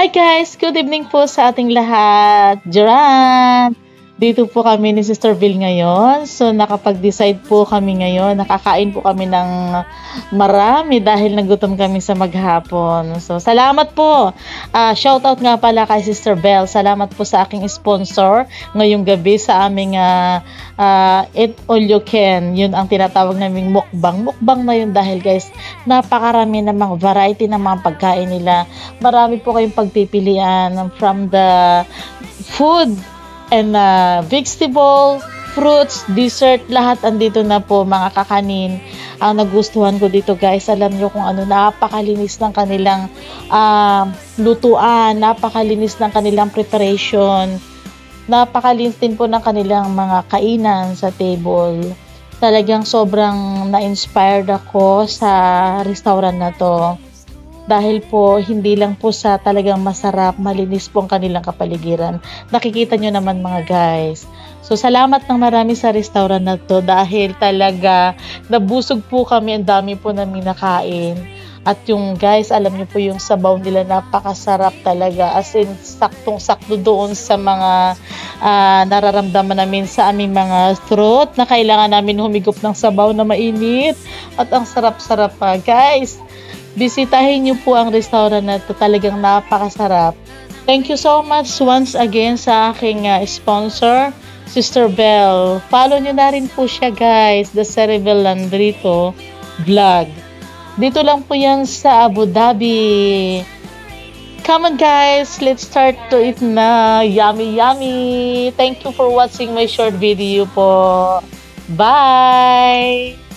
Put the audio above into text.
Hi guys! Good evening po sa ating lahat. Duran! Dito po kami ni Sister Bill ngayon. So nakapag-decide po kami ngayon. Nakakain po kami ng marami dahil nagutom kami sa maghapon. So salamat po. Shoutout nga pala kay Sister Bell. Salamat po sa aking sponsor ngayong gabi sa aming Eat All You Can. Yun ang tinatawag naming mukbang. Mukbang na yun dahil guys, napakarami ng mga variety ng mga pagkain nila. Marami po kayong pagpipilian from the food and vegetable, fruits, dessert, lahat andito na po mga kakanin. Ang nagustuhan ko dito guys, alam nyo kung ano, napakalinis ng kanilang lutuan, napakalinis ng kanilang preparation, napakalinis din po ng kanilang mga kainan sa table. Talagang sobrang na-inspired ako sa restaurant na to. Dahil po, hindi lang po sa talagang masarap, malinis po ang kanilang kapaligiran. Nakikita nyo naman mga guys. So, salamat ng marami sa restaurant na to dahil talaga nabusog po kami, ang dami po namin nakain. At yung guys, alam nyo po yung sabaw nila, napakasarap talaga. As in, saktong-sakto doon sa mga nararamdaman namin sa aming mga throat na kailangan namin humigop ng sabaw na mainit. At ang sarap-sarap pa. Guys, bisitahin niyo po ang restaurant na ito. Talagang napakasarap. Thank you so much once again sa aking sponsor, Sister Bell. Follow niyo na rin po siya guys, The Cerebel Landrito Vlog. Dito lang po yan sa Abu Dhabi. Come on guys, let's start to eat na. Yummy, yummy. Thank you for watching my short video po. Bye!